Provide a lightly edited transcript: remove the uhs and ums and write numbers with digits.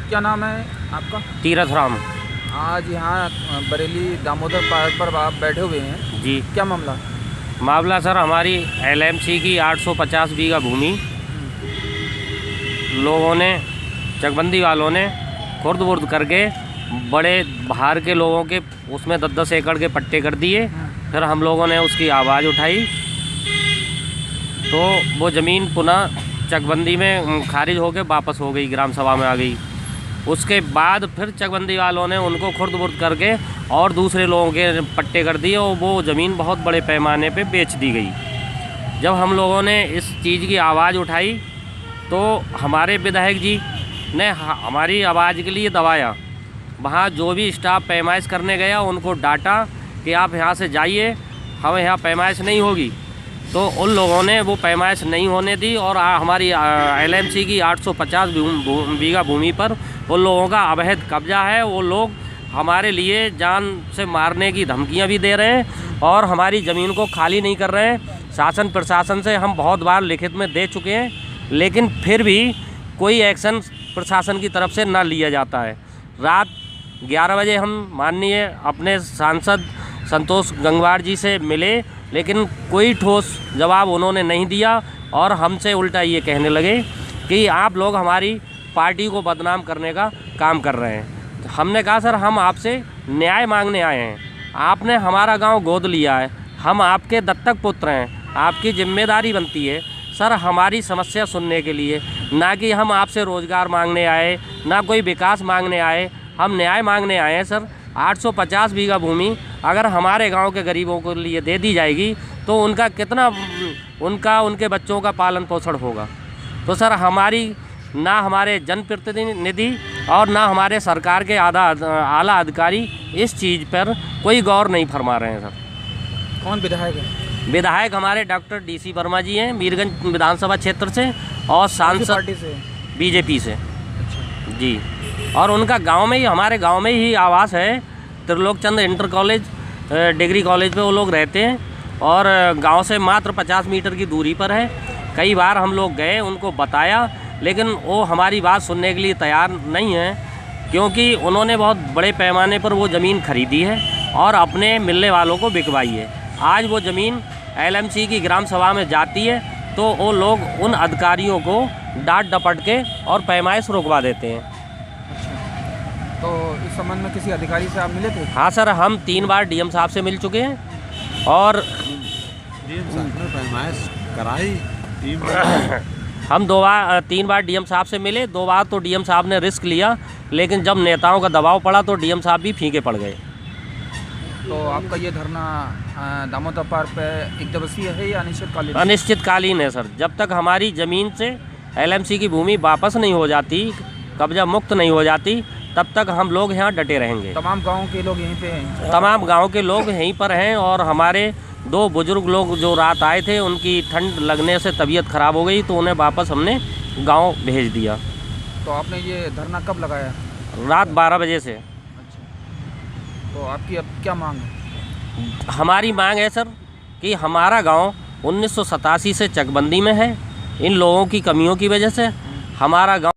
क्या नाम है आपका? तीरथ राम। आज यहाँ बरेली दामोदर पार्क पर आप बैठे हुए हैं जी। क्या मामला? मामला सर हमारी एलएमसी की 850 बीघा भूमि लोगों ने, चकबंदी वालों ने खुर्द बुर्द करके बड़े बाहर के लोगों के उसमें 10-10 एकड़ के पट्टे कर दिए। फिर हम लोगों ने उसकी आवाज़ उठाई तो वो ज़मीन पुनः चकबंदी में खारिज होकर वापस हो गई, ग्राम सभा में आ गई। उसके बाद फिर चकबंदी वालों ने उनको खुर्द बुर्द करके और दूसरे लोगों के पट्टे कर दिए और वो ज़मीन बहुत बड़े पैमाने पे बेच दी गई। जब हम लोगों ने इस चीज़ की आवाज़ उठाई तो हमारे विधायक जी ने हमारी आवाज़ के लिए दबाया। वहाँ जो भी स्टाफ पैमाइश करने गया उनको डांटा कि आप यहाँ से जाइए, हमें यहाँ पैमाइश नहीं होगी। तो उन लोगों ने वो पैमाइश नहीं होने दी और हमारी एलएमसी की 850 बीघा भूमि पर उन लोगों का अवैध कब्जा है। वो लोग हमारे लिए जान से मारने की धमकियां भी दे रहे हैं और हमारी ज़मीन को खाली नहीं कर रहे हैं। शासन प्रशासन से हम बहुत बार लिखित में दे चुके हैं, लेकिन फिर भी कोई एक्शन प्रशासन की तरफ से ना लिया जाता है। रात 11 बजे हम माननीय अपने सांसद संतोष गंगवार जी से मिले, लेकिन कोई ठोस जवाब उन्होंने नहीं दिया और हमसे उल्टा ये कहने लगे कि आप लोग हमारी पार्टी को बदनाम करने का काम कर रहे हैं। तो हमने कहा सर हम आपसे न्याय मांगने आए हैं, आपने हमारा गांव गोद लिया है, हम आपके दत्तक पुत्र हैं, आपकी जिम्मेदारी बनती है सर हमारी समस्या सुनने के लिए, ना कि हम आपसे रोज़गार मांगने आए, ना कोई विकास मांगने आए, हम न्याय मांगने आए हैं सर। 850 बीघा भूमि अगर हमारे गांव के गरीबों के लिए दे दी जाएगी तो उनका कितना उनके बच्चों का पालन पोषण होगा। तो सर हमारी ना हमारे जनप्रतिनिधि और ना हमारे सरकार के आला अधिकारी इस चीज़ पर कोई गौर नहीं फरमा रहे हैं सर। कौन विधायक है? विधायक हमारे डॉक्टर DC वर्मा जी हैं, मीरगंज विधानसभा क्षेत्र से, और सांसद पार्टी से? BJP से। अच्छा जी। और उनका गांव में ही, हमारे गांव में ही आवास है, त्रिलोक चंद्र इंटर कॉलेज डिग्री कॉलेज पे वो लोग रहते हैं और गांव से मात्र 50 मीटर की दूरी पर है। कई बार हम लोग गए, उनको बताया, लेकिन वो हमारी बात सुनने के लिए तैयार नहीं है, क्योंकि उन्होंने बहुत बड़े पैमाने पर वो ज़मीन खरीदी है और अपने मिलने वालों को बिकवाई है। आज वो ज़मीन LMC की ग्राम सभा में जाती है तो वो लोग उन अधिकारियों को डांट डपट के और पैमाइश रुकवा देते हैं। तो इस संबंध में किसी अधिकारी से आप मिले थे? हाँ सर, हम 3 बार DM साहब से मिल चुके हैं और DM साहब ने पैमाइश कराई। हम 3 बार DM साहब से मिले। 2 बार तो DM साहब ने रिस्क लिया, लेकिन जब नेताओं का दबाव पड़ा तो DM साहब भी फीके पड़ गए। तो आपका ये धरना दामोदर पार्क पे एक दिवसीय है या अनिश्चितकालीन? अनिश्चितकालीन है सर। जब तक हमारी ज़मीन से LMC की भूमि वापस नहीं हो जाती, कब्जा मुक्त नहीं हो जाती, तब तक हम लोग यहाँ डटे रहेंगे। तमाम गाँव के लोग यहीं पे हैं? तमाम गांव के लोग यहीं पर हैं और हमारे 2 बुजुर्ग लोग जो रात आए थे उनकी ठंड लगने से तबीयत ख़राब हो गई तो उन्हें वापस हमने गांव भेज दिया। तो आपने ये धरना कब लगाया? रात 12 बजे से। अच्छा, तो आपकी अब क्या मांग है? हमारी मांग है सर कि हमारा गांव 1987 से चकबंदी में है। इन लोगों की कमियों की वजह से हमारा गाँव